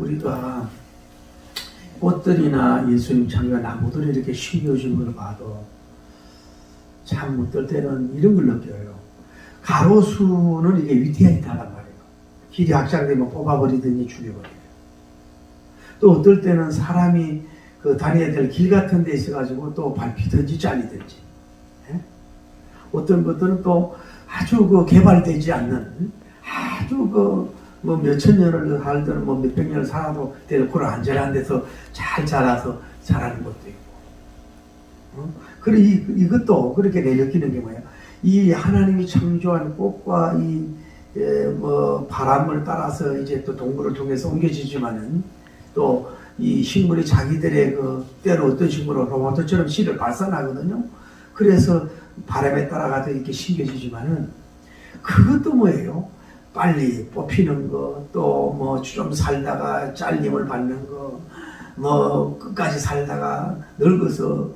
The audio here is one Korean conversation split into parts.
우리가 꽃들이나 예수님 창조한 나무들이 이렇게 심겨진 걸 봐도 참 어떨 때는 이런 걸 느껴요. 가로수는 이게 위태하단 말이에요. 길이 확장되면 뽑아버리든지 죽여버려요. 또 어떨 때는 사람이 그 다녀야 될 길 같은 데 있어가지고 또 밟히든지 잘리든지. 예? 어떤 것들은 또 아주 그 개발되지 않는 아주 그 뭐 몇천 년을 살든 뭐 몇백 년을 살아도 그런 안전한 데서 잘 자라서 자라는 것도 있고. 그리고 이것도 그렇게 내 느끼는 게 뭐예요? 이 하나님이 창조한 꽃과 이 뭐 바람을 따라서 이제 또 동물을 통해서 옮겨지지만은 또 이 식물이 자기들의 그 때로 어떤 식물은 로봇처럼 씨를 발산하거든요. 그래서 바람에 따라가서 이렇게 심겨지지만은 그것도 뭐예요? 빨리 뽑히는 거, 또 뭐 좀 살다가 잘림을 받는 거, 뭐 끝까지 살다가 늙어서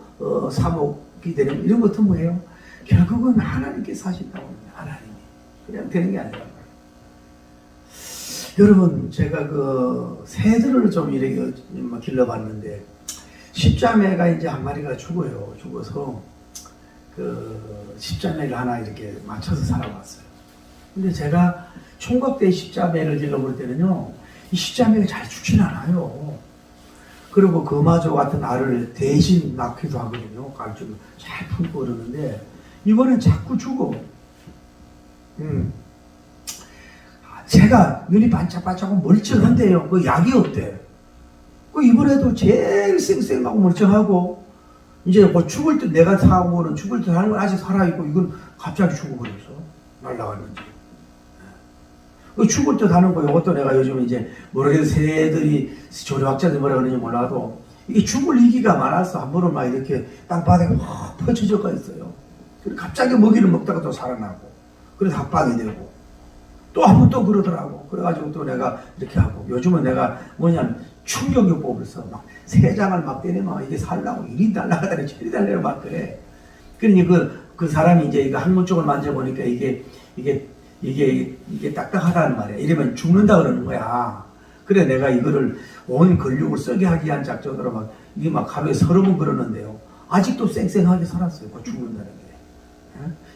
사목이 되는 이런 것도 뭐예요? 결국은 하나님께서 하신다고 합니다. 하나님이 그냥 되는 게 아니라. 여러분, 제가 그 새들을 좀 이렇게 길러봤는데 십자매가 이제 한 마리가 죽어요. 죽어서 그 십자매를 하나 이렇게 맞춰서 살아봤어요. 근데 제가 총각대 십자매를 길러볼 때는요, 이 십자매가 잘 죽진 않아요. 그리고 거마조 같은 알을 대신 낳기도 하거든요. 갈증을 잘 품고 그러는데 이번엔 자꾸 죽어. 제가 눈이 반짝반짝하고 멀쩡한데요. 그 약이 없대. 그 이번에도 제일 쌩쌩하고 멀쩡하고 이제 뭐 죽을 때 내가 사고는 죽을 때 하는 건 아직 살아있고 이건 갑자기 죽어버렸어. 날라갔는지. 그 죽을 때 하는 거 이것도 내가 요즘 이제 모르겠는 새들이 조류학자들 뭐라 그러는지 몰라도 이게 죽을 위기가 많아서 한 번은 막 이렇게 땅바닥에 확 퍼져져가 있어요. 그리고 갑자기 먹이를 먹다가 또 살아나고 그래서 합방이 되고 또 한 번 또 그러더라고. 그래가지고 또 내가 이렇게 하고 요즘은 내가 뭐냐면 충격요법을 써. 막 세 장을 막 때리면 이게 살라고 이리 달라가다니 저리 달래고 막 그래. 그러니 그 사람이 이제 이거 항문 쪽을 만져보니까 이게 딱딱하다는 말이야. 이러면 죽는다 그러는 거야. 그래 내가 이거를 온 근육을 썩게 하기 위한 작전으로 막 이게 막 하루에 30번 그러는데요. 아직도 쌩쌩하게 살았어요. 그 죽는다는 게.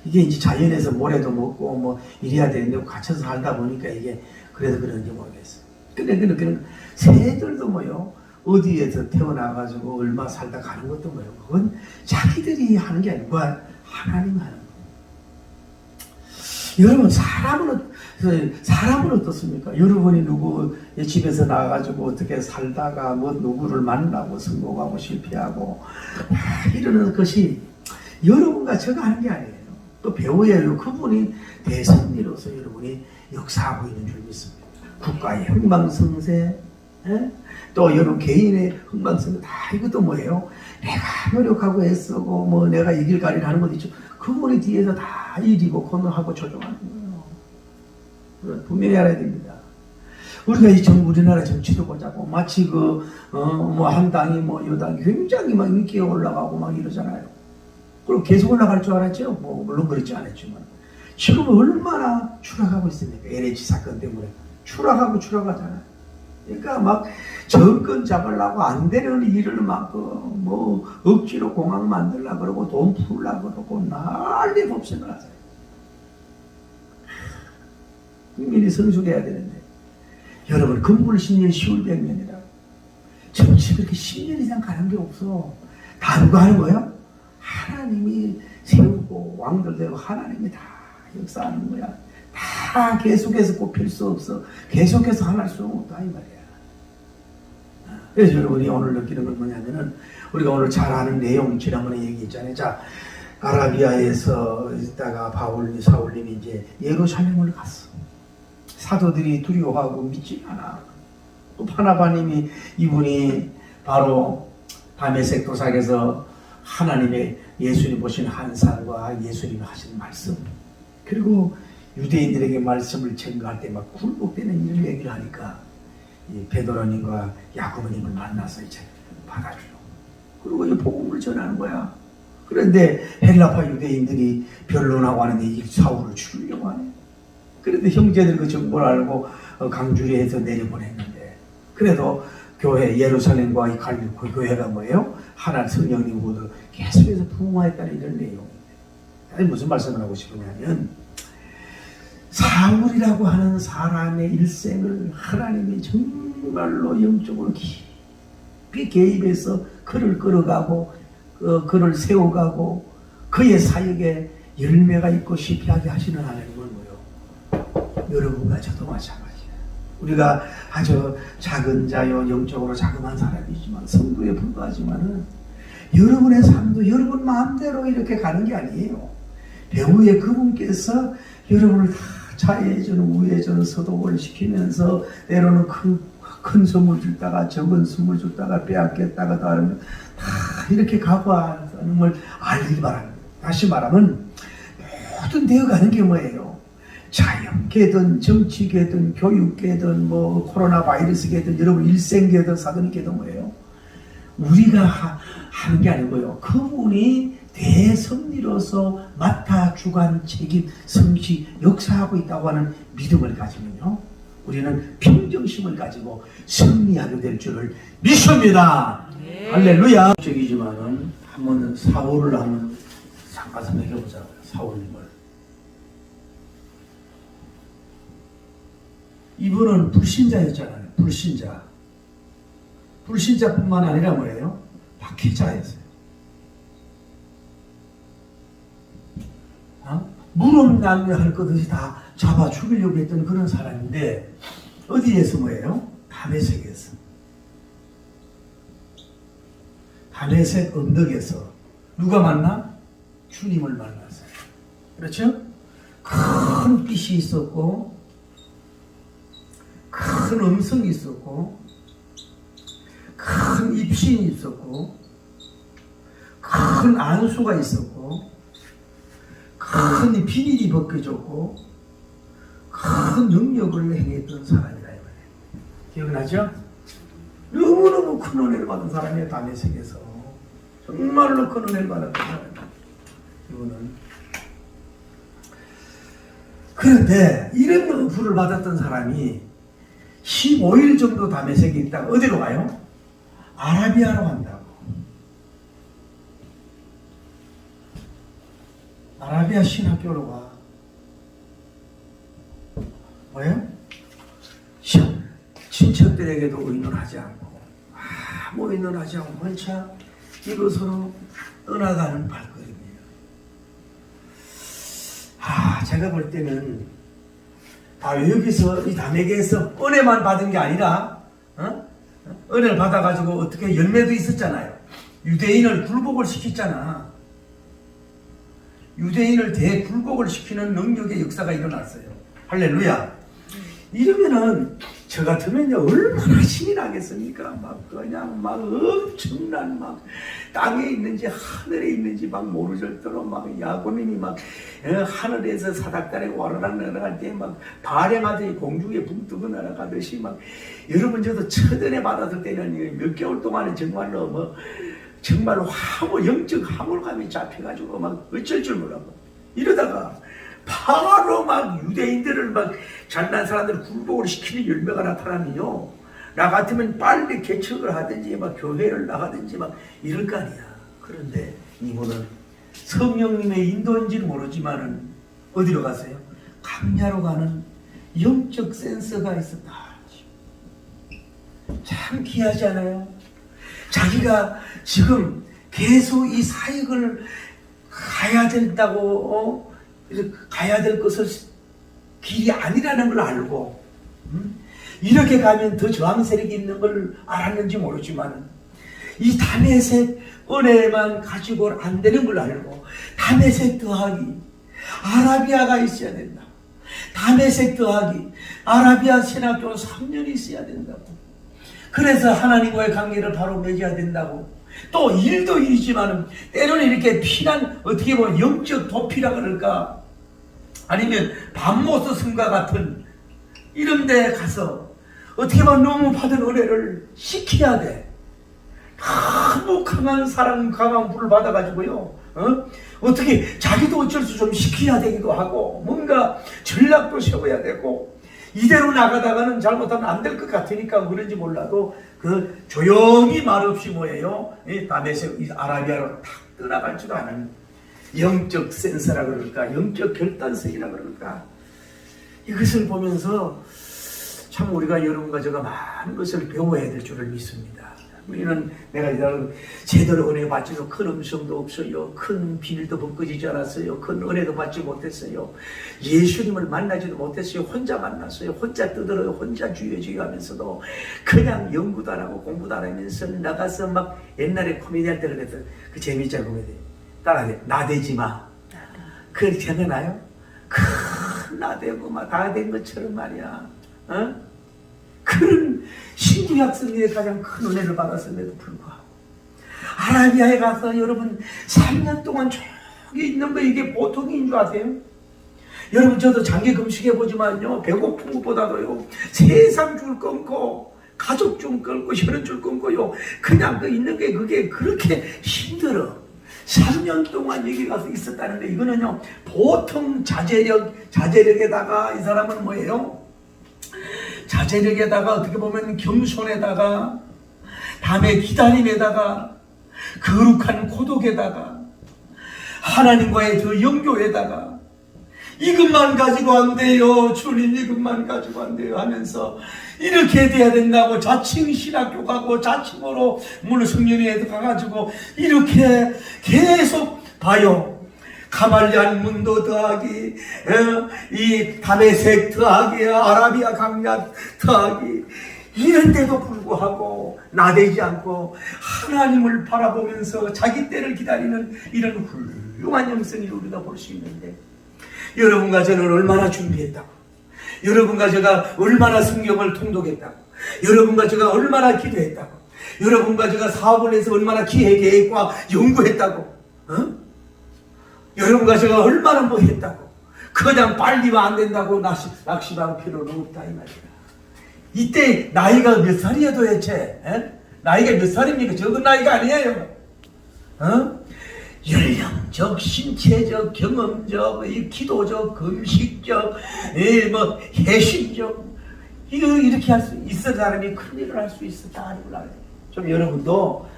이게 이제 자연에서 모래도 먹고 뭐 이래야 되는데 갇혀서 살다 보니까 이게 그래서 그런지 모르겠어요. 근데 그런 새들도 뭐요. 어디에서 태어나가지고 얼마 살다 가는 것도 뭐요. 그건 자기들이 하는 게 아니고 하나님 하는 거. 여러분 사람은 어떻습니까? 여러분이 누구의 집에서 나가가지고 어떻게 살다가 뭐 누구를 만나고 성공하고 실패하고 이러는 것이 여러분과 제가 하는 게 아니에요. 또 배워야 해요. 그분이 대선리로서 여러분이 역사하고 있는 줄 믿습니다. 국가의 흥망성쇠, 또 여러분 개인의 흥망성쇠 다 이것도 뭐예요? 내가 노력하고 애쓰고 뭐 내가 이길 가리를 하는 것 있죠. 그분이 뒤에서 다 일이고 코너하고 조종하는 거예요. 분명히 알아야 됩니다. 우리가 우리나라 정치도 보자고 마치 뭐 한 당이 뭐 여당이 굉장히 막 인기가 올라가고 막 이러잖아요. 그럼 계속 올라갈 줄 알았죠? 뭐 물론 그렇지 않았지만 지금 얼마나 추락하고 있습니까? LH 사건 때문에 추락하잖아요. 그러니까 막 정권 잡으려고 안 되는 일을 막 뭐 억지로 공항 만들려고 그러고 돈 풀려고 그러고 난리 법석을 하세요. 국민이 성숙해야 되는데 여러분 건물 10년 10월 100년이라 정치 그렇게 10년 이상 가는 게 없어. 다 누가 하는 거예요? 하나님이 세우고 왕들 되고 하나님이 다 역사하는 거야. 다 계속해서 꼽힐 수 없어. 계속해서 하나 할 수 없다 이 말이야. 그래서 여러분이 오늘 느끼는 건 뭐냐면은 우리가 오늘 잘 아는 내용 지난번에 얘기했잖아요. 자, 아라비아에서 있다가 사울님이 이제 예루살렘을 갔어. 사도들이 두려워하고 믿지 않아. 또 바나바님이 이분이 바로 다메섹 도상에서 하나님의 예수님 보신 환상과 예수님이 하신 말씀 그리고 유대인들에게 말씀을 전가할 때 막 굴복되는 이런 얘기를 하니까 이 베드로님과 야고보님을 만나서 이제 받아줘요. 그리고 이 복음을 전하는 거야. 그런데 헬라파 유대인들이 변론하고 하는데 이 사울을 죽이려고 하네. 그런데 형제들 그 정보를 알고 강주리에서 내려보냈는데 그래도 교회 예루살렘과 이 갈릴리 그 교회가 뭐예요? 하나님 성령님 모두 계속해서 부흥하였다는 이런 내용입니다. 아니 무슨 말씀을 하고 싶으냐면 사울이라고 하는 사람의 일생을 하나님이 정말로 영적으로 깊이 개입해서 그를 끌어가고 그를 세워가고 그의 사역에 열매가 있고 싶게 하시는 하나님은 뭐요? 여러분과 저도 마찬가지예요. 우리가 아주 작은 자요 영적으로 자그마한 사람이지만 성도에 불과하지만은 여러분의 삶도 여러분 마음대로 이렇게 가는 게 아니에요. 배후에 그분께서 여러분을 다 좌회전 우회전 서독을 시키면서 때로는 큰 선물 줬다가 적은 선물 줬다가 빼앗겼다가 다른 다 이렇게 각오하는 걸 알기 바랍니다. 다시 말하면 모든 되어가는 게 뭐예요? 자연계든 정치계든 교육계든 뭐 코로나 바이러스계든 여러분 일생계든 사돈계든 뭐예요? 우리가 하는 게 아니고요. 그분이 대섭리로서 맡아 주관 책임 성취 역사하고 있다고 하는 믿음을 가지면요. 우리는 평정심을 가지고 승리하게 될 줄을 믿습니다. 네. 할렐루야. 적이지만은 한번 사울을 한번 잠깐 생각해 보자고요. 사울님을. 이분은 불신자였잖아요. 불신자. 불신자뿐만 아니라 뭐예요? 박해자였어요. 무릎난리할 것 없이 다 잡아 죽이려고 했던 그런 사람인데 어디에서 뭐예요? 다메섹에서. 다메섹 언덕에서 누가 만나? 주님을 만났어요. 그렇죠? 큰 빛이 있었고 큰 음성이 있었고 큰 입신이 있었고 큰 안수가 있었고 큰 비닐이 벗겨졌고 큰 능력을 행했던 사람이라 이 말이에요. 기억나죠? 너무너무 큰 은혜를 받은 사람이에요. 다메섹에서 정말로 큰 은혜를 받았던 사람이에요. 이분은. 그런데 이런 부를 받았던 사람이 15일 정도 다메섹에 있다가 어디로 가요? 아라비아로 간다고. 아라비아 신학교로 가. 뭐예요? 친척들에게도 의논하지 않고 아무 의논하지 않고 혼자 이곳으로 떠나가는 발걸음이에요. 제가 볼 때는 여기서 이 다메섹에서 은혜만 받은 게 아니라 은혜를 받아가지고 어떻게 열매도 있었잖아요. 유대인을 굴복을 시켰잖아. 유대인을 대굴복을 시키는 능력의 역사가 일어났어요. 할렐루야. 이러면은 저 같으면요 얼마나 신이 나겠습니까? 막 그냥 막 엄청난 막 땅에 있는지 하늘에 있는지 막 모르절대로 막 야곱님이 막 하늘에서 사닥다리 와르락 날아갈 때 막 발행하더니 공중에 붕 뜨고 날아가듯이 막 여러분 저도 첫 은혜 받았을 때는 몇 개월 동안은 정말로 정말로 영적 화물감이 잡혀가지고 막 어쩔 줄 몰라고 이러다가 바로 막 유대인들을 막 잘난 사람들을 굴복을 시키는 열매가 나타나면요 나 같으면 빨리 개척을 하든지 막 교회를 나가든지 막 이럴 거 아니야. 그런데 이분은 성령님의 인도인지는 모르지만은 어디로 갔어요? 강야로 가는 영적 센서가 있었다. 참 귀하지 않아요? 자기가 지금 계속 이 사역을 가야 된다고 가야 될 것을 길이 아니라는 걸 알고 이렇게 가면 더 저항 세력이 있는 걸 알았는지 모르지만 이 다메섹 은혜만 가지고는 안 되는 걸 알고 다메섹 더하기 아라비아가 있어야 된다. 다메섹 더하기 아라비아 신학교 3년이 있어야 된다고. 그래서 하나님과의 관계를 바로 맺어야 된다고. 또 일도 일이지만 때로는 이렇게 피난 어떻게 보면 영적 도피라 그럴까 아니면 밤모스 성과 같은 이런 데 가서 어떻게 보면 너무 받은 은혜를 시켜야 돼. 너무 강한 사랑 강한 불을 받아가지고요 어떻게 자기도 어쩔 수 좀 시켜야 되기도 하고 뭔가 전략도 세워야 되고 이대로 나가다가는 잘못하면 안 될 것 같으니까 그런지 몰라도 그 조용히 말없이 뭐예요? 이 다메섹 아라비아로 탁 떠나갈 줄 아는 영적 센서라 그럴까, 영적 결단성이라 그럴까. 이것을 보면서 참 우리가 여러분과 제가 많은 것을 배워야 될 줄을 믿습니다. 우리는 내가 제대로 은혜 받지도 큰 음성도 없어요. 큰 비밀도 벗겨지지 않았어요. 큰 은혜도 받지 못했어요. 예수님을 만나지도 못했어요. 혼자 만났어요. 혼자 떠들어요. 혼자 주여주여 하면서도 그냥 연구도 안 하고 공부도 안 하면서 나가서 막 옛날에 코미디 할 때를 했던 그 재미있잖아 코미디. 따라해. 나대지 마. 그걸 기억나요? 큰 나대고 막 다 된 것처럼 말이야. 어? 그런 신구약성에 가장 큰 은혜를 받았음에도 불구하고 아라비아에 가서 여러분 3년 동안 저기 있는 거 이게 보통인 줄 아세요? 여러분 저도 장기 금식해보지만요 배고픈 것보다도요 세상 줄 끊고 가족 줄 끊고 혈연 줄 끊고요 그냥 그 있는 게 그게 그렇게 힘들어. 3년 동안 여기 가서 있었다는데 이거는요 보통 자제력에다가 이 사람은 뭐예요? 자제력에다가 어떻게 보면 겸손에다가 담의 기다림에다가 거룩한 고독에다가 하나님과의 그 연교에다가 이것만 가지고 안 돼요 주님 이것만 가지고 안 돼요 하면서 이렇게 돼야 된다고 자칭 신학교 가고 자칭으로 물론 성년회에도 가가지고 이렇게 계속 봐요. 가말리안 문도 더하기 이 다메섹 더하기 아라비아 강약 더하기 이런데도 불구하고 나대지 않고 하나님을 바라보면서 자기 때를 기다리는 이런 훌륭한 영성을 우리가 볼 수 있는데 여러분과 저는 얼마나 준비했다고 여러분과 제가 얼마나 성경을 통독했다고 여러분과 제가 얼마나 기도했다고 여러분과 제가 사업을 해서 얼마나 기획 계획과 연구했다고 어? 여러분과 제가 얼마나 뭐 했다고 그냥 빨리면 안 된다고 낙심할 필요는 없다 이 말이야. 이때 나이가 몇 살이에요 도대체? 에? 나이가 몇 살입니까? 적은 나이가 아니에요. 어? 연령적, 신체적, 경험적, 기도적, 금식적, 뭐 해심적 이렇게 할 수 있을 사람이 큰 일을 할 수 있었다 하는 걸 알아요. 좀 여러분도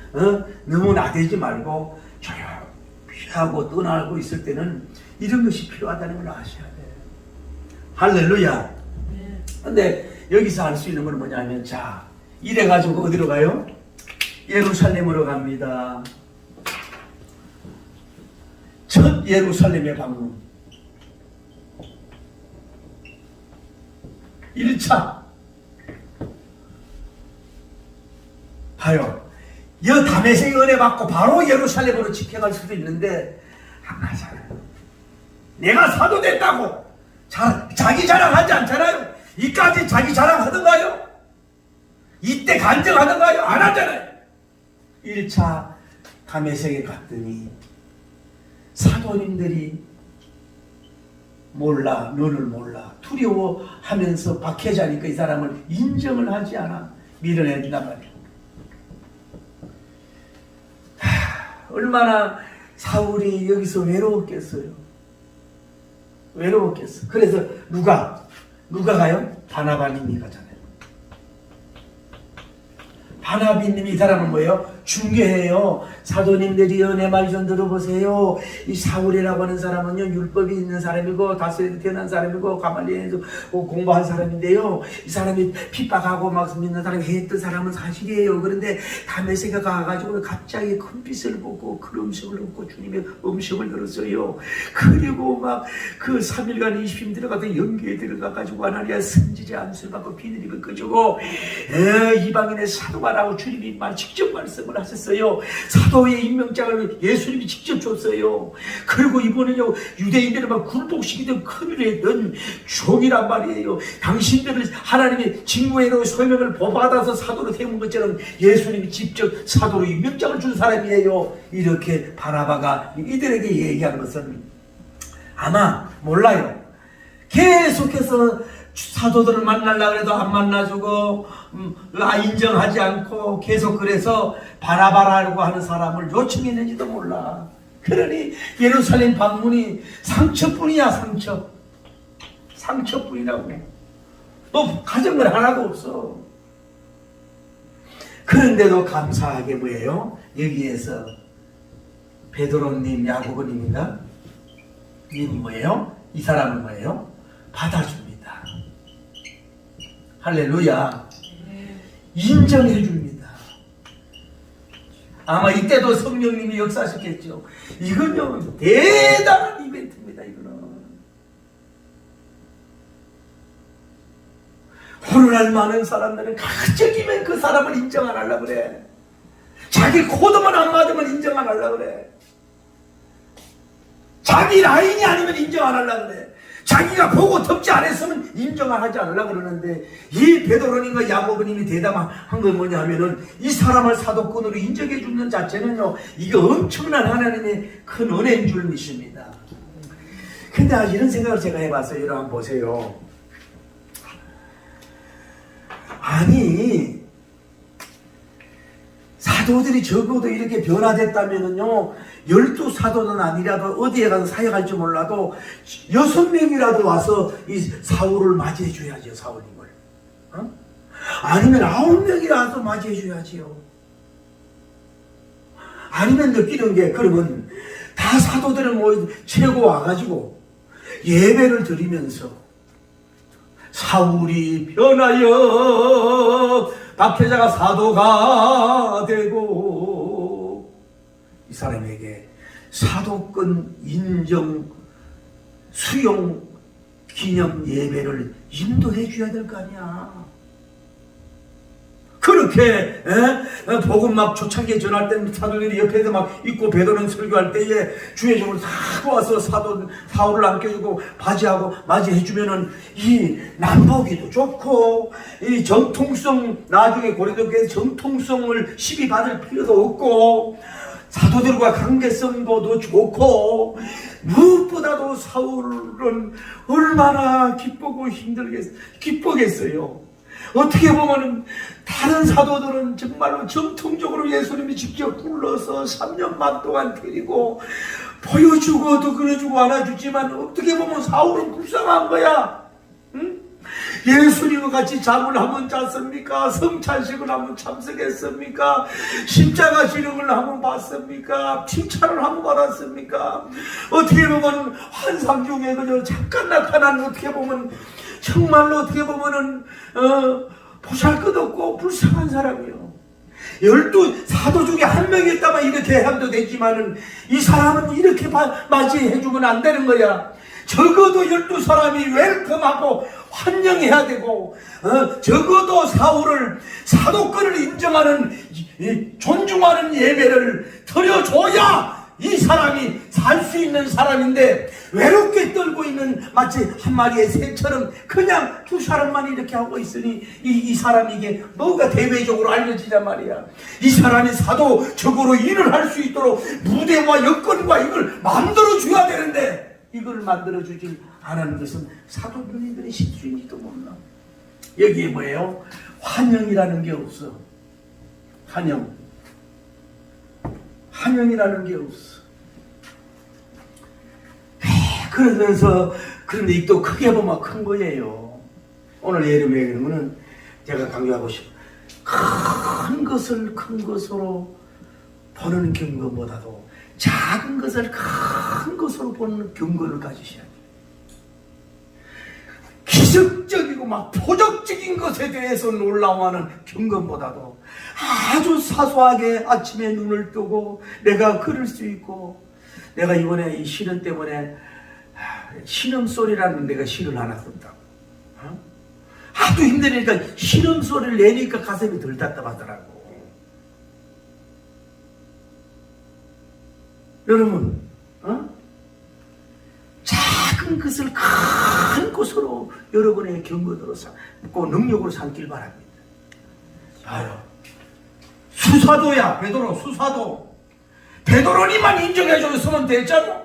너무 나대지 말고 조용히 하고 떠나고 있을 때는 이런 것이 필요하다는 걸 아셔야 돼요. 할렐루야. 근데 여기서 알 수 있는 건 뭐냐면 자 이래가지고 어디로 가요? 예루살렘으로 갑니다. 첫 예루살렘의 방문 1차 봐요. 여 다메섹의 은혜 받고 바로 예루살렘으로 집행할 수도 있는데 안 가잖아요. 내가 사도 됐다고 자기 자랑하지 않잖아요. 이까지 자기 자랑하던가요? 이때 간증하던가요? 안 하잖아요. 1차 다메섹에 갔더니 사도님들이 몰라 너를 몰라 두려워하면서 박해자니까 이 사람을 인정을 하지 않아 밀어낸단 말이에요. 얼마나 사울이 여기서 외로웠겠어요. 외로웠겠어. 그래서 누가 가요? 바나바님이 가잖아요. 바나비님이 이 사람은 뭐예요? 중개해요. 사도님들이요 내 말 좀 들어보세요. 이 사울이라고 하는 사람은요 율법이 있는 사람이고 다스에서 태어난 사람이고 가말리엘에서 공부한 사람인데요. 이 사람이 핍박하고 막 믿는 사람이 했던 사람은 사실이에요. 그런데 다메섹에 가가지고 갑자기 큰 빛을 보고 그 음식을 얻고 주님의 음식을 들었어요. 그리고 막 그 3일간 20일 들어가서 연기에 들어가가지고 하나님의 선지자 암술 받고 비늘입을 꺼주고 이방인의 사도가라고 주님이 직접 말씀을 하셨어요. 사도의 임명장을 예수님이 직접 줬어요. 그리고 이번에요 유대인들을 막 굴복시키던 큰일을 했던 종이란 말이에요. 당신들을 하나님의 직무회로 소명을 받아서 사도로 세운 것처럼 예수님이 직접 사도로 임명장을 준 사람이에요. 이렇게 바나바가 이들에게 얘기하는 것은 아마 몰라요. 계속해서 사도들을 만나려고 해도 안 만나주고 인정하지 않고 계속 그래서 바라바라고 하는 사람을 요청했는지도 몰라. 그러니 예루살렘 방문이 상처뿐이야. 상처뿐이라고. 가진 건 하나도 없어. 그런데도 감사하게 뭐예요? 여기에서 베드로님, 야고보님인가? 님 뭐예요? 이 사람은 뭐예요? 받아줍니다. 할렐루야. 인정해 줍니다. 아마 이때도 성령님이 역사하셨겠죠. 이건요 대단한 이벤트입니다. 이거는 오늘날 많은 사람들은 가적이면 그 사람을 인정 안 하려고 그래. 자기 코드만 안 맞으면 인정 안 하려고 그래. 자기 라인이 아니면 인정 안 하려고 그래. 자기가 보고 덮지 않았으면 인정 안 하지 않으려고 그러는데, 이 베드로님과 야고보님이 대담한 건 뭐냐 하면은 이 사람을 사도꾼으로 인정해 주는 자체는요, 이게 엄청난 하나님의 큰 은혜인 줄 믿습니다. 근데 이런 생각을 제가 해봤어요. 여러분 보세요. 아니, 사도들이 적어도 이렇게 변화됐다면은요, 12사도는 아니라도 어디에 가서 사역할지 몰라도 6명이라도 와서 이 사울을 맞이해 줘야죠. 사울님을. 아니면 9명이라도 맞이해 줘야지요. 아니면 느끼는 게, 그러면 다 사도들을 최고 와가지고 예배를 드리면서 사울이 변하여 박해자가 사도가 되고, 이 사람에게 사도권 인정 수용 기념 예배를 인도해 줘야 될 거 아니야. 그렇게 복음 막 초창기에 전할 때 사도들이 옆에서 막 있고 베드로는 설교할 때에 주의 종을 다 와서 사울을 안겨주고 바지하고 맞이해주면은 이 남보기도 좋고, 이 정통성, 나중에 고린도교회에서 정통성을 시비 받을 필요도 없고, 사도들과 관계성도 더 좋고, 무엇보다도 사울은 얼마나 기쁘겠어요. 어떻게 보면 다른 사도들은 정말로 정통적으로 예수님이 직접 불러서 3년 반 동안 데리고 보여주고도 그려주고 안아주지만, 어떻게 보면 사울은 불쌍한 거야. 응? 예수님과 같이 잠을 한번 잤습니까? 성찬식을 한번 참석했습니까? 십자가 지름을 한번 봤습니까? 칭찬을 한번 받았습니까? 어떻게 보면 환상 중에 그저 잠깐 나타난, 어떻게 보면 정말로 어떻게 보면은 보잘것없고 불쌍한 사람이요. 12사도 중에 한 명이었다면 이렇게 해도 되지만은, 이 사람은 이렇게 맞이해주면 안 되는 거야. 적어도 12사람이 웰컴하고 환영해야 되고, 적어도 사울을 사도권을 인정하는, 존중하는 예배를 드려줘야 이 사람이 살 수 있는 사람인데, 외롭게 떨고 있는 마치 한 마리의 새처럼 그냥 두 사람만 이렇게 하고 있으니 이 사람이 이게 뭐가 대외적으로 알려지단 말이야. 이 사람이 사도적으로 일을 할 수 있도록 무대와 여건과 이걸 만들어줘야 되는데, 이걸 만들어주지 않은 것은 사도들의 실수인지도 몰라. 여기에 뭐예요? 환영이라는 게 없어. 환영이라는 게 없어. 그런데 또 크게 보면 큰 거예요. 오늘 예림의 경우는 제가 강조하고 싶어. 큰 것을 큰 것으로 보는 경건보다도 작은 것을 큰 것으로 보는 경건을 가지셔야 돼요. 기적적이고 막 포적적인 것에 대해서 놀라워하는 경건보다도 아주 사소하게 아침에 눈을 뜨고 내가 걸을 수 있고, 내가 이번에 이 신음 때문에 신음소리라는 내가 시를 하나 썼다고. 하도 힘드니까 신음소리를 내니까 가슴이 덜 답답하더라고. 여러분, 작은 것을 큰 것으로 여러분의 경건으로 삼고 능력으로 삼길 바랍니다. 봐요. 수사도야, 베드로 수사도. 베드로니만 인정해줬으면 됐잖아.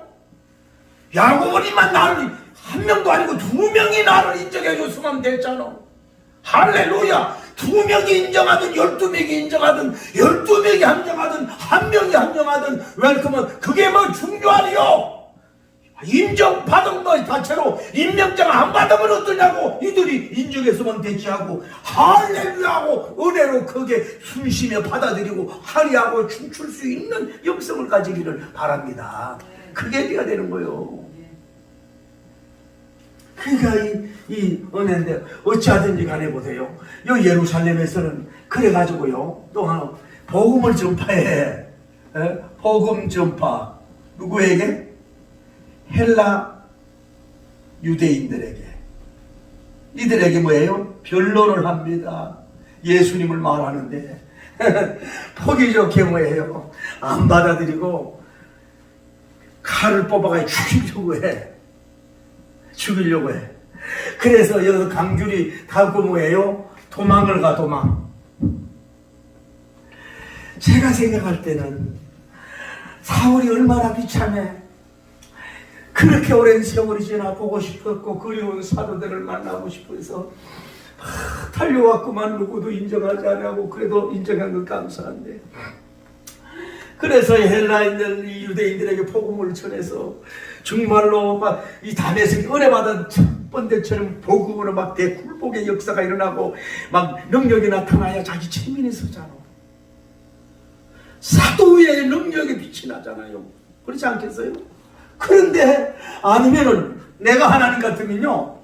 야고보니만 나를, 한 명도 아니고 2명이 나를 인정해줬으면 됐잖아. 할렐루야. 2명이 인정하든 12명이 인정하든 12명이 인정하든 1명이 인정하든 웰컴은 그게 뭐 중요하리요. 인정받은 거 자체로 임명장 안 받으면 어떠냐고 이들이 인정했으면 되지 하고 할렐루야하고 은혜로 그게 숨쉬며 받아들이고 하리하고 춤출 수 있는 영성을 가지기를 바랍니다. 그게 돼야 되는 거예요. 그러니까 이 은혜인데 어찌하든지 간에 보세요. 요 예루살렘에서는 그래가지고요 또 하나 복음을 전파해. 복음 전파 누구에게? 헬라 유대인들에게. 이들에게 뭐예요? 변론을 합니다. 예수님을 말하는데 보기 좋게 뭐예요? 안 받아들이고 칼을 뽑아가 죽이려고 해. 그래서 여기서 강줄이 가고 뭐예요? 도망을 가. 도망. 제가 생각할 때는 사울이 얼마나 비참해. 그렇게 오랜 세월이 지나 보고 싶었고 그리운 사도들을 만나고 싶어서 달려왔구만. 누구도 인정하지 않고 그래도 인정한 건 감사한데, 그래서 헬라인들 이 유대인들에게 복음을 전해서 정말로 막 이 담에서 은혜 받은 첫 번째처럼 복음으로 막 대굴복의 역사가 일어나고 막 능력이 나타나야 자기 체면에 서잖아. 사도의 능력의 빛이 나잖아요. 그렇지 않겠어요? 그런데 아니면은 내가 하나님 같으면요,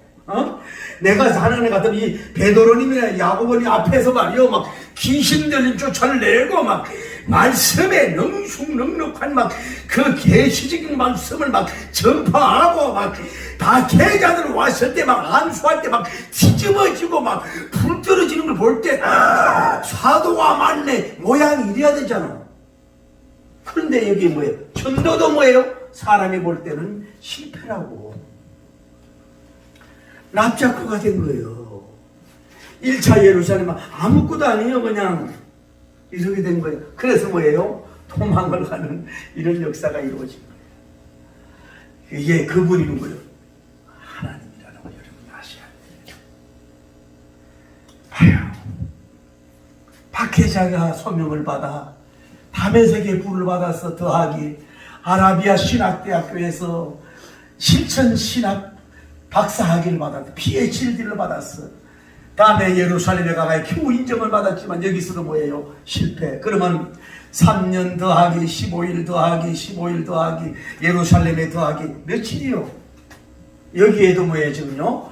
내가 하나님 같으면 이 베드로님이나 야고보님 앞에서 말이요 막 귀신 들린 쫓아내고 막 말씀에 능숙능력한 막 그 계시적인 말씀을 막 전파하고 막 다 계자들 왔을 때 막 안수할 때 막 뒤집어지고 막 불 떨어지는 걸 볼 때 사도가 맞네 모양이 이래야 되잖아. 그런데 여기 뭐예요? 전도도 뭐예요? 사람이 볼 때는 실패라고 납작호가 된 거예요. 1차 예루살렘은 아무것도 아니에요. 그냥 이렇게 된 거예요. 그래서 뭐예요? 도망을 가는 이런 역사가 이루어진 거예요. 이게 그분이 누구예요? 하나님이라는 걸 여러분이 아셔야 돼요. 아유, 박혜자가 소명을 받아 다메섹의 불을 받아서 더하기 아라비아 신학대학교에서 실천 신학 박사학위를 받았어. PhD를 받았어. 다음에 예루살렘에 가가 겨우 인정을 받았지만 여기서도 뭐예요? 실패. 그러면 3년 더하기 15일 더하기 15일 더하기 예루살렘에 더하기 며칠이요? 여기에도 뭐예요 지금요?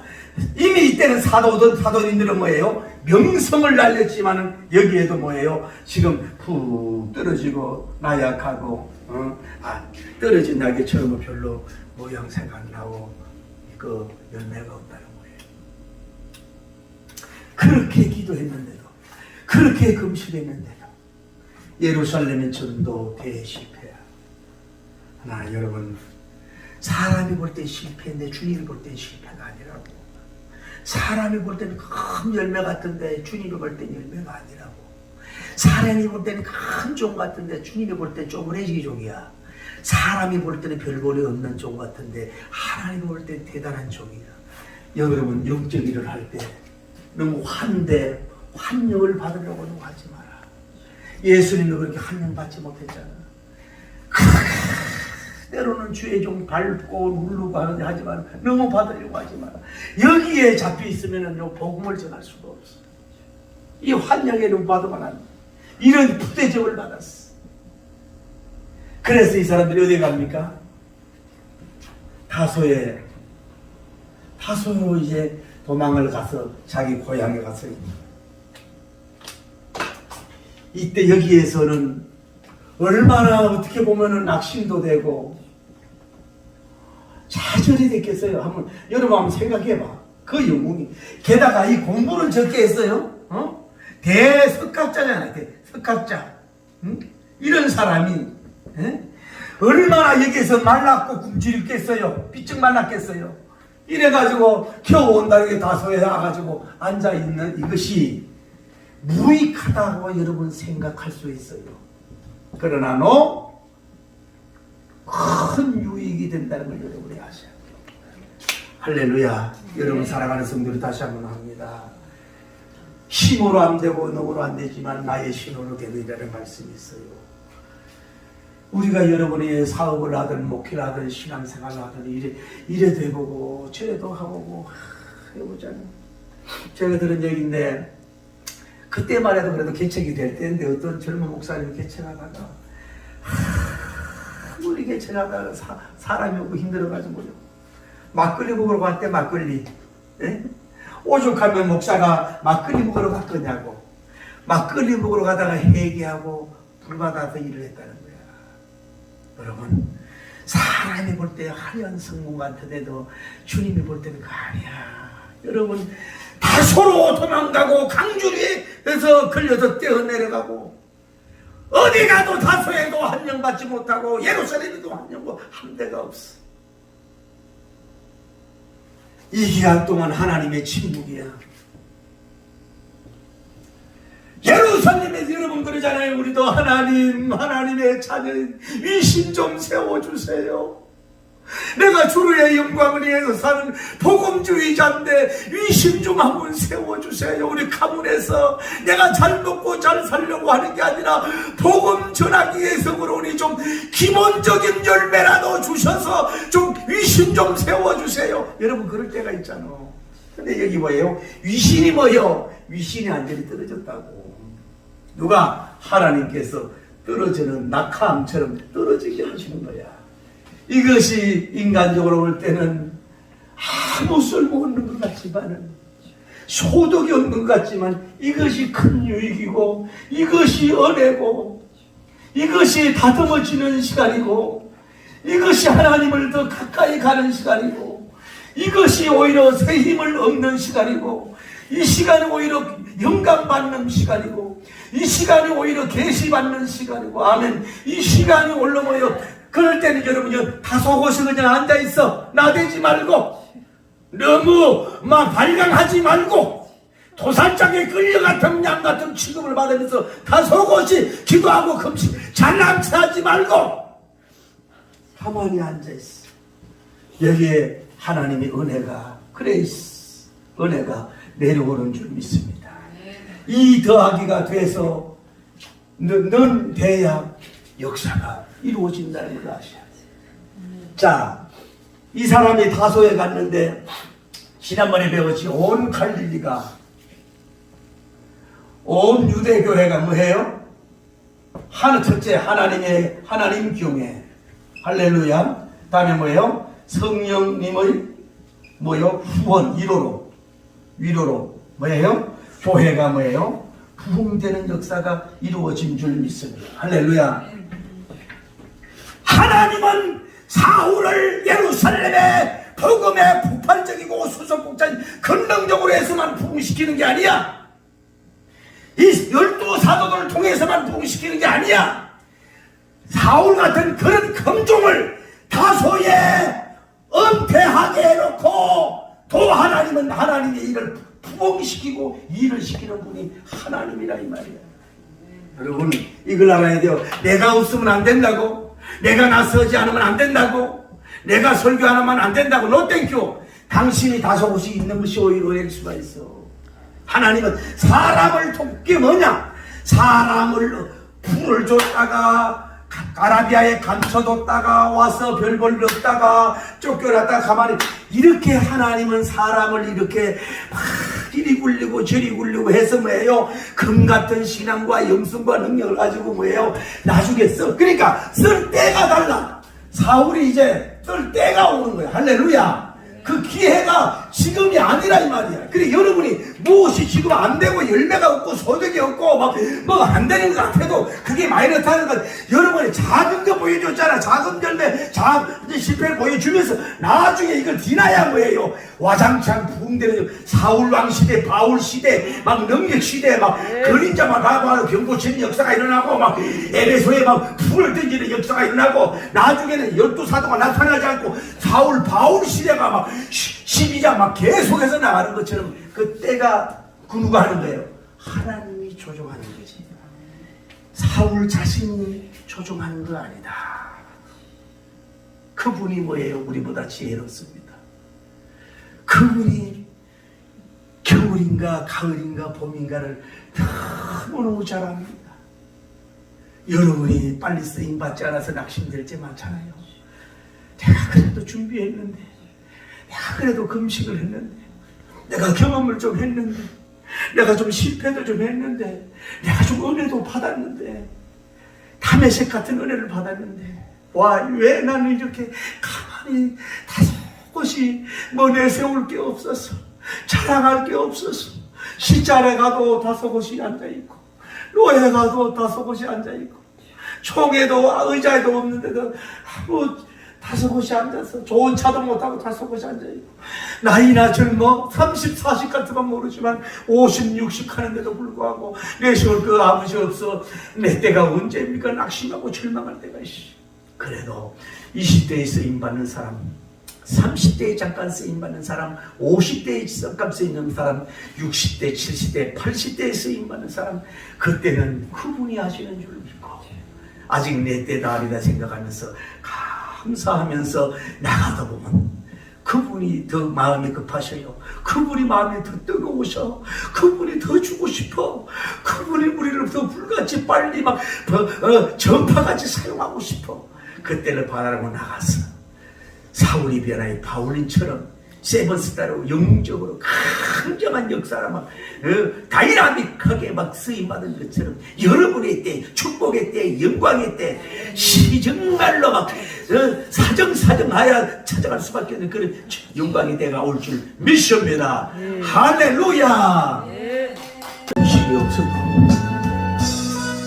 이미 이때는 사도인들은 뭐예요? 명성을 날렸지만은 여기에도 뭐예요? 지금 푹 떨어지고 나약하고 떨어진 날개처럼 별로 모양새가 안 나고 그 열매가 없다는 거예요. 그렇게 기도했는데도 그렇게 금식했는데도 예루살렘의 전도 대실패야. 하나 여러분, 사람이 볼 땐 실패인데 주님이 볼 땐 실패가 아니라고. 사람이 볼 때는 큰 열매 같은데 주님이 볼 땐 열매가 아니라고. 사람이 볼 때는 큰 종 같은데 주님이 볼 땐 쪼그레지기 종이야. 사람이 볼 때는 별볼이 없는 종 같은데 하나님이 볼 땐 대단한 종이야. 여러분 영적 일을 할 때 너무 환영을 받으려고는 하지 마라. 예수님도 그렇게 환영 받지 못했잖아. 때로는 주의 종 밟고 누르고 하는데 하지 마라. 너무 받으려고 하지 마라. 여기에 잡혀 있으면 복음을 전할 수가 없어. 이 환영에 너무 받으면 안 돼. 이런 부대접을 받았어. 그래서 이 사람들이 어디 갑니까? 다소로 이제 도망을 가서 자기 고향에 가서 이때 여기에서는 얼마나 어떻게 보면은 낙심도 되고 좌절이 됐겠어요. 여러분 한번 생각해봐. 그 영웅이 게다가 이 공부를 적게 했어요. 대석학자잖아요. 석학자. 이런 사람이 얼마나 여기에서 말랐고 굶주렸겠어요. 삐쩍 말랐겠어요. 이래가지고 겨우 온다는 게 다소에 와가지고 앉아있는 이것이 무익하다고 여러분 생각할 수 있어요. 그러나 큰 유익이 된다는 걸 여러분이 아셔야 돼요. 할렐루야. 여러분 사랑하는 성도들 다시 한번 합니다. 힘으로 안 되고 능으로 안 되지만 나의 신으로 되느니라는 말씀이 있어요. 우리가 여러분이 사업을 하든 목회를 하든 신앙생활을 하든 이래도 해보고 저래도 하고 해보잖아요. 제가 들은 얘기인데 그때만 해도 그래도 개척이 될 때인데 어떤 젊은 목사님이 개척하다가 아무리 개척하다가 사람이 없고 힘들어가지고 막걸리 먹으러 갔대. 막걸리. 예? 오죽하면 목사가 막걸리 먹으러 갔거냐고. 막걸리 먹으러 가다가 회개하고 불받아서 일을 했다는 거야. 여러분, 사람이 볼 때 화려한 성공 같은데도 주님이 볼 때는 그거 아니야. 여러분, 다소로 도망가고 강주리에서 걸려서 뛰어내려가고 어디 가도 다소에도 환영받지 못하고 예루살렘에도 환영받고 한 데가 없어. 이 기간 동안 하나님의 침묵이야. 예루살렘에서 여러분 그러잖아요. 우리도 하나님의 자녀인 위신 좀 세워주세요. 내가 주의 영광을 위해서 사는 복음주의자인데 위신 좀 한번 세워주세요. 우리 가문에서 내가 잘 먹고 잘 살려고 하는 게 아니라 복음 전하기 위해서 그러니 좀 기본적인 열매라도 주셔서 좀 위신 좀 세워주세요. 여러분 그럴 때가 있잖아. 근데 여기 뭐예요? 위신이 뭐예요? 위신이 완전히 떨어졌다고. 누가? 하나님께서 떨어지는 낙하암처럼 떨어지게 하시는 거야. 이것이 인간적으로 볼 때는 아무 쓸모없는 것 같지만은 소득이 없는 것 같지만 이것이 큰 유익이고 이것이 은혜고 이것이 다듬어지는 시간이고 이것이 하나님을 더 가까이 가는 시간이고 이것이 오히려 새 힘을 얻는 시간이고 이 시간이 오히려 영감받는 시간이고 이 시간이 오히려 계시받는 시간이고 아멘. 이 시간이 올라오여 그럴 때는 여러분 다소곳이 그냥 앉아있어. 나대지 말고 너무 막 발광하지 말고 도살장에 끌려갔던 양 같은 취급을 받으면서 다소곳이 기도하고 금식 잘남치하지 말고 가만히 앉아있어. 여기에 하나님의 은혜가 그레이스 은혜가 내려오는 줄 믿습니다. 이 더하기가 돼서 넌 돼야 역사가 이루어진다는 걸 아셔야 돼요. 자, 이 사람이 다소에 갔는데 지난번에 배웠지 온 갈릴리가 온 유대교회가 뭐예요? 첫째 하나님 경외 할렐루야. 다음에 뭐예요? 성령님의 뭐예요? 후원 위로로 뭐예요? 교회가 뭐예요? 부흥되는 역사가 이루어진 줄 믿습니다. 할렐루야. 하나님은 사울을 예루살렘의 복음의 폭발적이고 수소복자인 권능적으로 해서만 부흥시키는 게 아니야. 이 12사도들을 통해서만 부흥시키는 게 아니야. 사울 같은 그런 검종을 다소에 은폐하게 해놓고 또 하나님은 하나님의 일을 부흥시키고 일을 시키는 분이 하나님이라 이 말이야. 여러분 이걸 알아야 돼요. 내가 없으면 안 된다고. 내가 나서지 않으면 안 된다고. 내가 설교 안 하면 안 된다고. 노 땡큐. 당신이 다소곳이 있는 것이 오히려 될 수가 있어. 하나님은 사람을 돕게 뭐냐? 사람을 불을 줬다가 아라비아에 감춰뒀다가 와서 별 볼 없다가 쫓겨났다가 가만히 이렇게 하나님은 사람을 이렇게 막 이리 굴리고 저리 굴리고 해서 뭐예요? 금 같은 신앙과 영성과 능력을 가지고 뭐예요? 나중에 그러니까 쓸 때가 달라. 사울이 이제 쓸 때가 오는 거야. 할렐루야. 그 기회가 지금이 아니라 이 말이야. 그래 여러분이 무엇이 지금 안 되고 열매가 없고 소득이 없고 막 뭐 안 되는 것 같아도 그게 마이너스하는 건 여러분이 작은 거 보여줬잖아. 작은 열매 작은 실패를 보여주면서 나중에 이걸 디나야 뭐예요? 와장창 부흥되는 사울왕 시대 바울 시대 막 능력 시대 막 그림자 막 가고 경고치는 역사가 일어나고 막 에베소에 막 불을 던지는 역사가 일어나고 나중에는 12사도가 나타나지 않고 사울 바울 시대가 막 12장 막 계속해서 나가는 것처럼 그 때가 그 누가 하는 거예요? 하나님이 조종하는 거지. 사울 자신이 조종하는 거 아니다. 그분이 뭐예요? 우리보다 지혜롭습니다. 그분이 겨울인가 가을인가 봄인가를 너무너무 잘 압니다. 여러분이 빨리 쓰임받지 않아서 낙심될 때 많잖아요. 내가 그래도 준비했는데, 내가 그래도 금식을 했는데, 내가 경험을 좀 했는데, 내가 좀 실패도 좀 했는데, 내가 좀 은혜도 받았는데, 다메섹 같은 은혜를 받았는데, 와, 왜 나는 이렇게 가만히 다소곳이 뭐 내세울 게 없어서, 자랑할 게 없어서, 시찰에 가도 다소곳이 앉아있고, 로에 가도 다소곳이 앉아있고, 총에도 의자에도 없는데도 아무 다소곳이 앉아서, 좋은 차도 못하고 다소곳이 앉아있고, 나이나 젊어 30, 40 같으면 모르지만 50, 60 하는데도 불구하고 내 시골 그 아버지 없어, 내 때가 언제입니까? 낙심하고 절망할 때가 있어. 그래도 20대에 쓰임받는 사람, 30대에 잠깐 쓰임받는 사람, 50대에 잠깐 쓰임받는 사람, 60대, 70대, 80대에 쓰임받는 사람, 그때는 그분이 하시는 줄 믿고 아직 내 때다 아니다 생각하면서 감사하면서 나가다 보면 그분이 더 마음이 급하셔요. 그분이 마음이 더 뜨거우셔. 그분이 더 주고 싶어. 그분이 우리를 더 불같이 빨리 막 전파같이 사용하고 싶어. 그때를 바라고 나가서 사울이 변하여 바울린처럼 세번스타로 영적으로 강력한 역사를 막 다이나믹하게 막 쓰임받은 것처럼 여러분의 때, 축복의 때, 영광의 때 정말로 막 사정사정하여 찾아갈 수밖에 없는 그런 영광의 때가 올 줄 믿습니다. 할렐루야. 의식이 없어도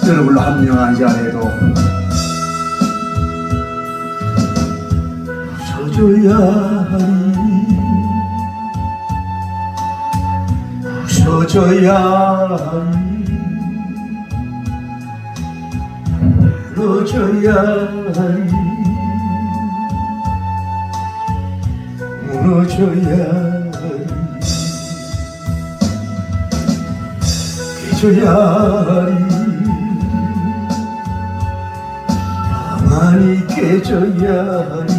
여러분로 합령하지 않아도 웃어줘야 하리, 웃어줘야 하리, 울어줘야 하리, 무너져야 하리, 깨져야 하리, 가만히 깨져야 하리,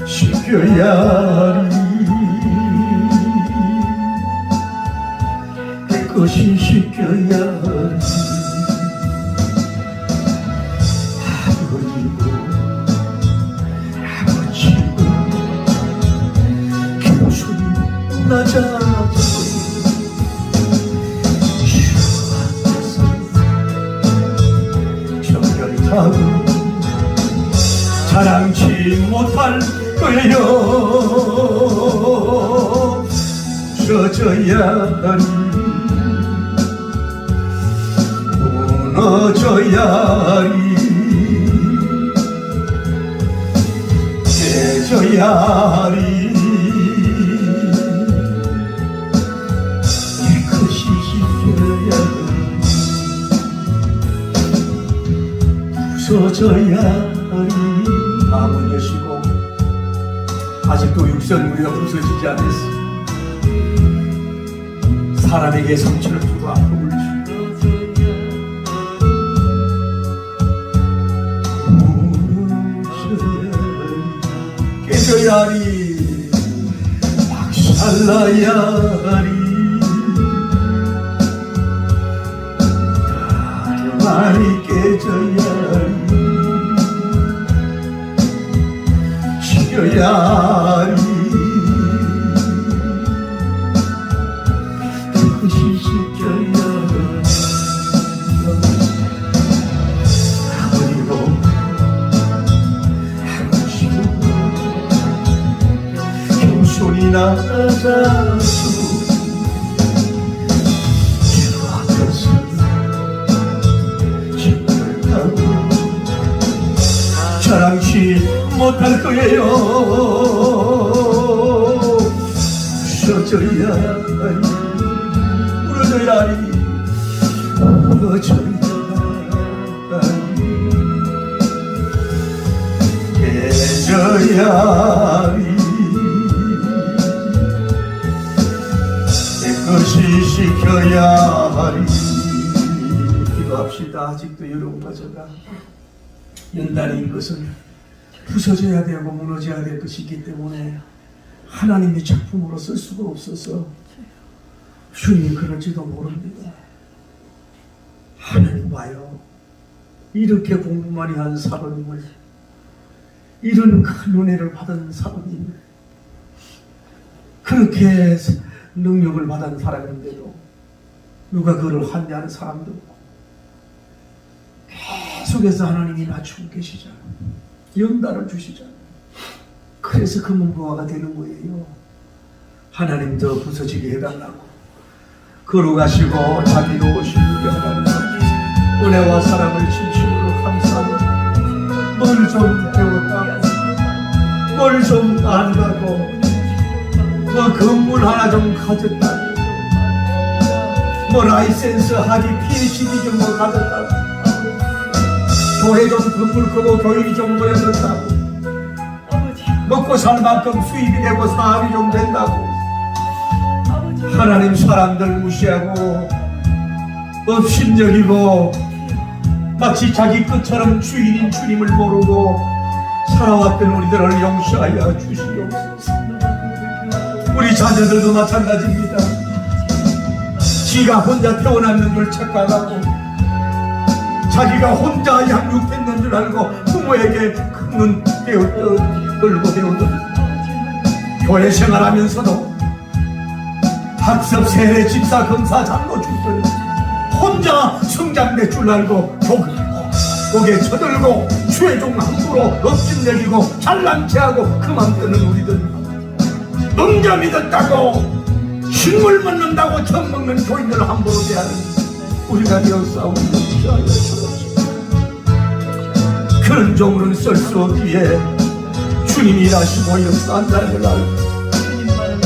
씻겨야 하리, 깨끗이 씻겨야 하리, 아버지고 아버지고 기도소리 나자마자 주 앞에서 정결히 타고 자랑치 못할 거예요. 웃어줘야 하리, 무너져야 하리, 깨져야 하리, 깨끗이 씻겨야 하리, 웃어줘야 하리. 마음은 여시고 아직도 육선무리가 부서지지 않았어. 사람에게 상처를 주고 아픔을 주고 깨져야 하리, 박살나야 하리, 많이 깨져야 하리, 씻겨야 하리, 깨끗이 씻겨야 하리. 아버지로 아버지로 겸손히 나가서 주 앞에서 집을 타고 자랑치 못할 거예요. 웃어줘야 하리, 울어줘야 하리, 울어줘야 하리, 깨져야 하리, 깨끗이 씻겨야 하리. 기도합시다. 아직도 여러분과 제가 연단인 것은 부서져야 되고 무너져야 될 것이기 때문에 하나님의 작품으로 쓸 수가 없어서 주님이 그럴지도 모릅니다. 하나님 봐요. 이렇게 공부 많이 한 사모님을, 이런 큰 은혜를 받은 사모님, 그렇게 능력을 받은 사람인데도 누가 그를 환대하는 사람도 없고, 계속해서 하나님이 낮추고 계시잖아요. 연단을 주시잖아요. 그래서 금은부화가 되는 거예요. 하나님 더 부서지게 해달라고, 걸어가시고 자비로 오시는 하나님, 은혜와 사랑을 진심으로 감사하고, 뭘 좀 배웠다고, 뭘 좀 안다고, 뭐 건물 하나 좀 가졌다고, 뭐 라이센스 하기 PhD 좀 뭐 가졌다고, 교회 좀 건물 크고 교육이 좀 모였다고, 먹고 살 만큼 수입이 되고 사업이 좀 된다고, 하나님 사람들 무시하고 업신여기고 마치 자기 것처럼 주인인 주님을 모르고 살아왔던 우리들을 용서하여 주시옵소서. 우리 자녀들도 마찬가지입니다. 지가 혼자 태어났는 걸 착각하고 자기가 혼자 양육했는 줄 알고 부모에게 큰 눈 떼었던 끌고 배우던, 교회 생활하면서도 학습, 세례, 집사, 검사, 장로 출신 혼자 성장될 줄 알고 고개 쳐들고 죄종 함부로 업신여기고 잘난 체하고 그만 뜨는 우리들, 능자 믿었다고 식물 먹는다고 젖 먹는 교인들 함부로 대하는 우리가 되었사오니 용서하여 주옵소서. 그런 종으로는 쓸 수 없기에 주님이 일하시고 역사한다는 걸 알고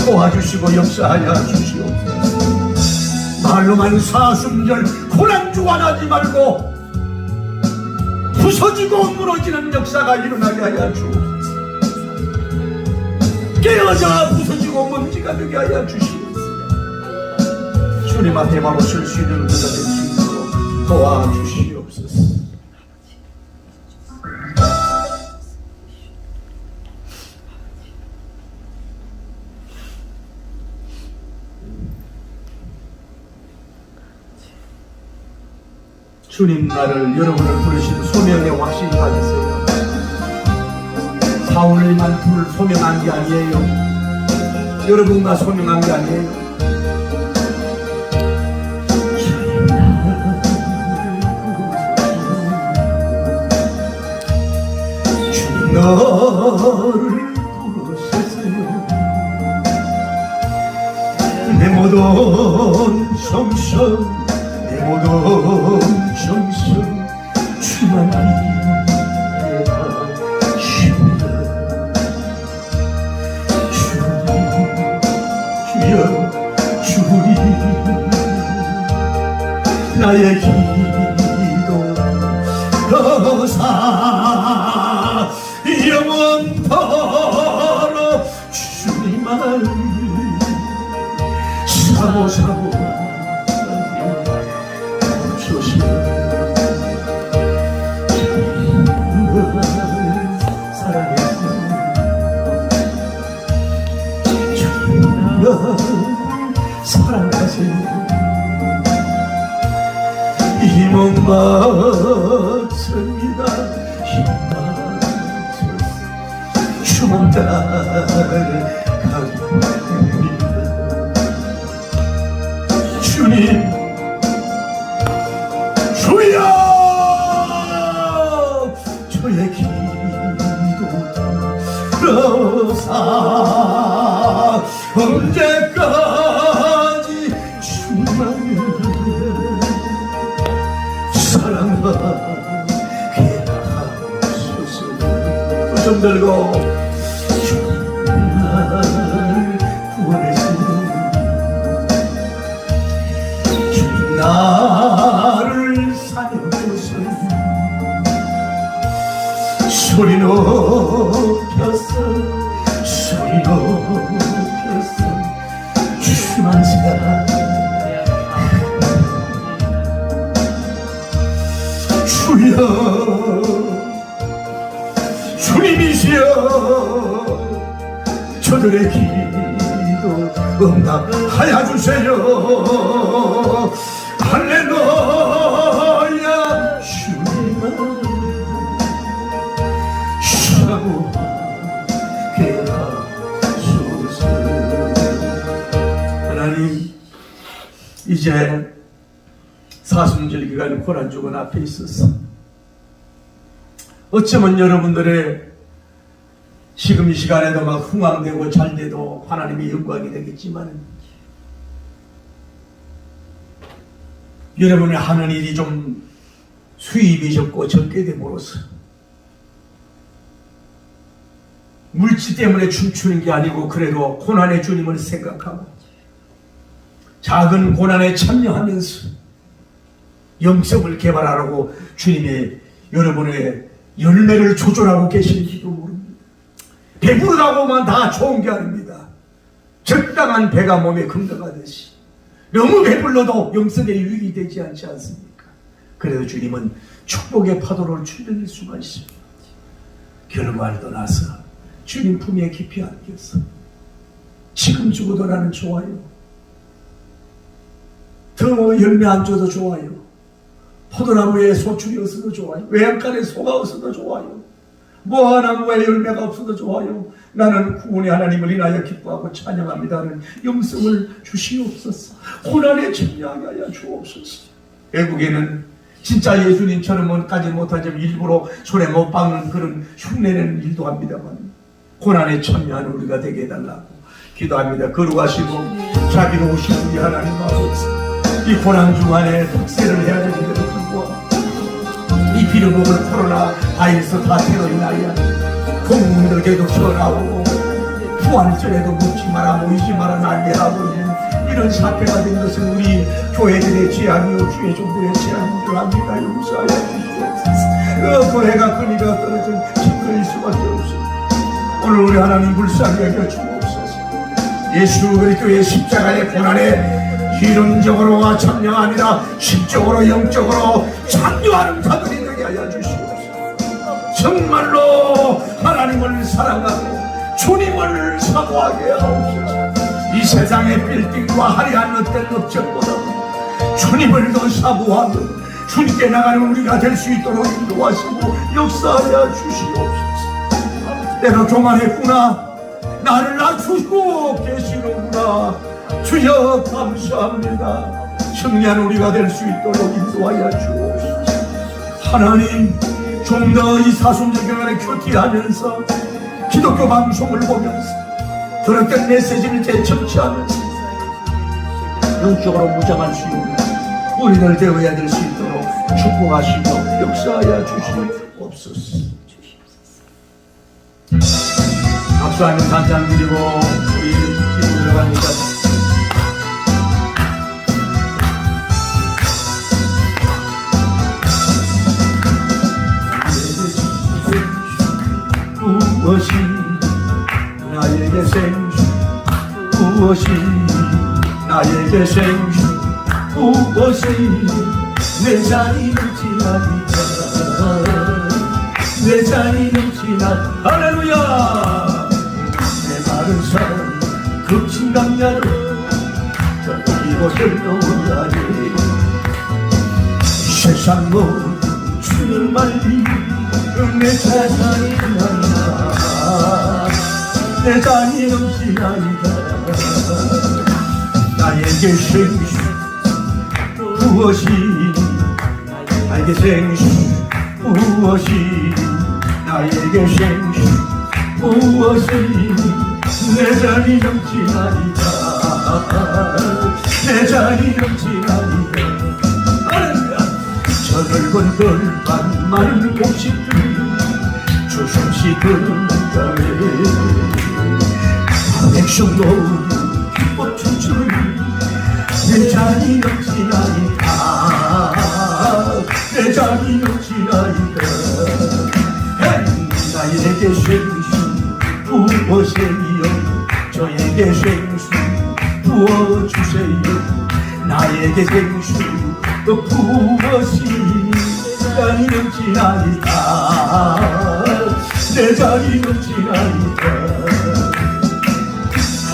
도와주시고 역사하여 주시옵소서. 말로만 사순절 고난 주관하지 말고 부서지고 무너지는 역사가 일어나게 하여 주옵소서. 깨어져 부서지고 먼지가 되게 하여 주시옵소서. 주님 앞에 바로 설 수 있는 은혜가 될 수 있도록 도와주시옵소서. 주님 나를 여러분을 부르신 소명에 확신이 가졌어요. 사울만 소명한 게 아니에요. 여러분과 소명한 게 아니에요. 주님 너를 부르셨어요. 내 모든 정성, 내 모든 정성 주만 믿으리다. 주여 주님 나의 기도 거사 영원토록 주님만 사모사모 사랑하세요. 힘은 맞습니다. 힘 맞습니다. 주만 따라갑니다. 주님 주여 저의 기도 들어사 언제까지 주만을 사랑하게 하소서. 두 손 들고 주님 나를 구원했으니 주님 나를 살려주소서. 소리 높였어 소리 높였어 주만 사랑해 주여 주님이시여 저들의 기도 응답하여 주세요. 할렐루야 이제 사순절 기간 고난주간 앞에 있었어. 어쩌면 여러분들의 지금 이 시간에도 막 흥황되고 잘돼도 하나님의 영광이 되겠지만, 여러분이 하는 일이 좀 수입이 적고 적게 됨으로써 물질 때문에 춤추는 게 아니고, 그래도 고난의 주님을 생각하고 작은 고난에 참여하면서 영성을 개발하라고 주님이 여러분의 열매를 조절하고 계시는지도 모릅니다. 배부르다고만 다 좋은 게 아닙니다. 적당한 배가 몸에 건강하듯이 너무 배불러도 영성에 유익이 되지 않지 않습니까? 그래도 주님은 축복의 파도를 출려낼 수가 있습니다. 결과를 떠나서 주님 품에 깊이 안겨서 지금 죽어도 나는 좋아요. 더 열매 안 줘도 좋아요. 포도나무에 소출이 없어도 좋아요. 외양간에 소가 없어도 좋아요. 무화과나무에 열매가 없어도 좋아요. 나는 구원의 하나님을 인하여 기뻐하고 찬양합니다는 영성을 주시옵소서. 고난에 참여하게 하여 주옵소서. 외국에는 진짜 예수님처럼은 까지 못하지만 일부러 손에 못 박는 그런 흉내내는 일도 합니다만, 고난에 참여하는 우리가 되게 해달라고 기도합니다. 거룩하시고 자비로우신 우리 하나님 아버지, 이 고난 중간에 득세를 해야 되는데도 불구하고 이 비루목을 코로나 바이러스 다 테러 인하여 공무원들 계속 전화오고 부활절에도 묻지 마라 모이지 마라 난리하고 있는 이런 사태가 된 것은 우리 교회들의 죄악이요 주의 종들의 죄악인 줄 압니다. 용서하여 주시옵소서. 교회가 권위가 떨어진 힘들일 수밖에 없습니다. 오늘 우리 하나님 불쌍히 여겨 주옵소서. 예수 그리스도의 십자가의 고난에 이론적으로와 참여가 아니라 심적으로 영적으로 참여하는 자들이 되게 하여 주시옵소서. 정말로 하나님을 사랑하고 주님을 사모하게 하옵소서. 이 세상의 빌딩과 화려한 어떤 업적보다 주님을 더 사모하며 주님께 나가는 우리가 될 수 있도록 인도하시고 역사하여 주시옵소서. 내가 교만했구나, 나를 낮추시고 계시는구나. 주여 감사합니다. 승리한 우리가 될 수 있도록 인도하여 주옵소서. 하나님, 좀 더 이 사순절경에 큐티하면서 기독교 방송을 보면서 들었던 메시지를 재청취하면서 영적으로 무장할 수 있는 우리들 되어야 될 수 있도록 축복하시고 역사하여 주시옵소서. 박수하며 한잔 드리고 우리 기도 들어갑니다. 무엇이 나에게 생수, 무엇이 나에게 생수, 무엇이 내 잔이 넘치나이다, 내 잔이 넘치나. 할렐루야. 내 마른 산 급진 강야로 저 이곳을 넘어가리. 세상 모든 주를 말리 내 잔이 나이다, 내 잔이 넘치나이다. 나에게 생수 무엇이, 나에게 생수 무엇이, 나에게 생수 무엇이 내 잔이 넘치나이다, 내 잔이 넘치나이다. 저 넓은 벌판 마른 곡식들 조금씩 들어가네. 백성 모두 기뻐 춤추는 내 잔이 넘치나이다, 내 잔이 넘치나이다. 나에게 생수 부어세요, 저에게 생수 부어주세요. 나에게 생수 부어시 내 잔이 넘치나이다, 내 잔이 넘치나이다.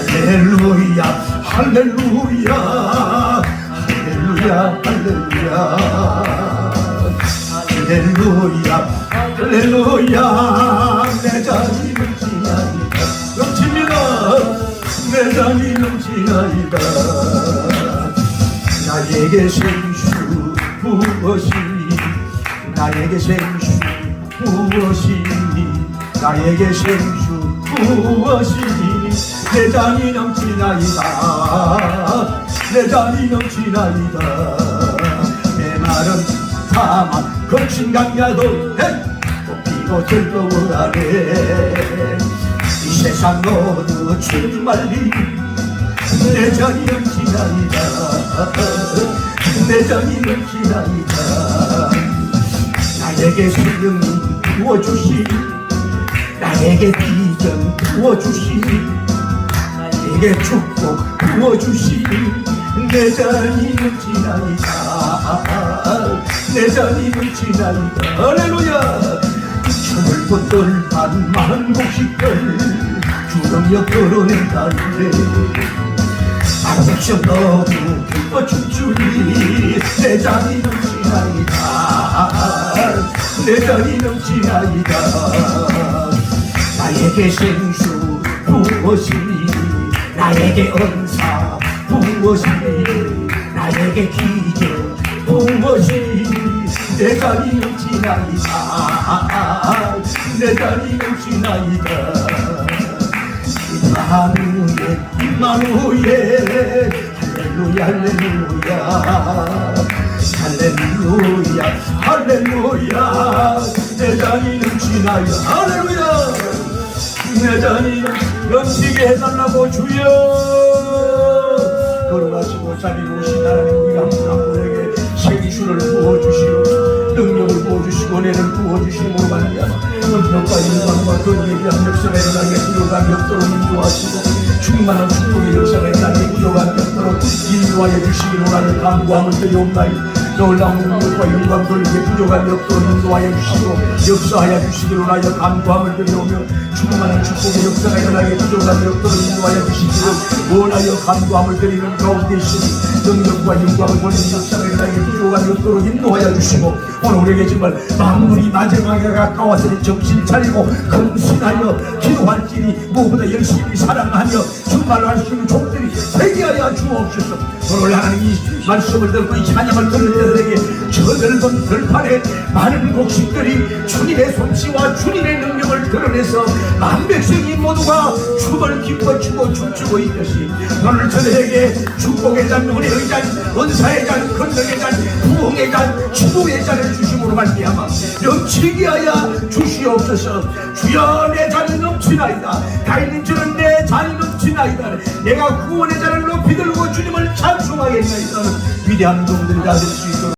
할렐루야 할렐루야 할렐루야 할렐루야 할렐루야. 내 잔이 넘치나이다, 넘칩니다. 내 잔이 넘치나이다. 나에게 생수 무엇이니 나에게 생수 무엇이니 나에게 생수 무엇이니 내 잔이 넘치나이다 내 잔이 넘치나이다 내 마른 사막 거친 강야도 꽃피고 즐거워하네 이 세상 모두 주말리 내 잔이 넘치나이다 내 잔이 넘치나이다 나에게 수능 부어주시니 나에게 비전 부어주시니 나에게 축복 부어주시니 내 잔이 넘치나이다 내 잔이 넘치나이다 할렐루야 춤을 걷던 만만 곡식들 주렁여 걸어낸다는데 아버지 너도 기뻐 춤추니 내 잔이 넘치나이다 내 잔이 넘치나이다 나에게 생수 무엇이니 나에게 은사 무엇이니 나에게 기적 무엇이니 내 잔이 넘치나이다 내 잔이 넘치나이다 임마누엘 임마누엘 할렐루야 할렐루야 할렐루야 할렐루야 내 잔이 넘치나이다 할렐루야 내 잔이 넘치게 해달라고 주여 걸어가시고 자비로우신 하나님 우리 한 분 한 분에게 생수를 부어주시오 능력을 부어주시고 은혜를 부어주심으로 말미암아 은평과 영광과 권위에 대한 역사가 일어나게 부족한 벽도로 인도하시고 충만한 축복의 역사가 일어나게 부족한 벽도로 인도하여 주시기로 하는 간구함을 드리옵나이 놀라운 능력과 영광 돌리게 부족한 벽도로 인도하여 주시고 역사하여 주시기로 하여 간구함을 드리오며 충만한 축복의 역사가 일어나게 부족한 벽도로 인도하여 주시기를 원하여 간구함을 드리는 가운데 있으니 능력과 영광을 돌리는 역사가 일어나게 부족한 벽도로 인도하여 주시고 오늘 우리에게 정말 만물이 마지막에 가까웠으니 정신 차리고 근신하여 기도할지니 무엇보다 열심히 사랑하며 정말로 할 수 있는 종들이 되게하여 주옵소서. 오늘 하나님 이 말씀을 듣고 이 찬양을 들을 때들에게 저 넓은 들판에 많은 곡식들이 주님의 솜씨와 주님의 능력을 드러내서 만백성이 모두가 춤을 기뻐추고 춤추고 있듯이 오늘 저들에게 축복의 잔, 은혜의 잔, 은사의 잔, 건능의 잔, 부흥의 잔, 치유의 잔을 주심으로 말미암아 넘치게 하여 주시옵소서. 주여 내 잔이 넘치나이다. 다 있는 줄은 내 잔이 넘치나이다. 내가 구원의 잔을 높이 들고 주님을 찬송하겠나이다. 위대한 종들이 다 될 수 있도록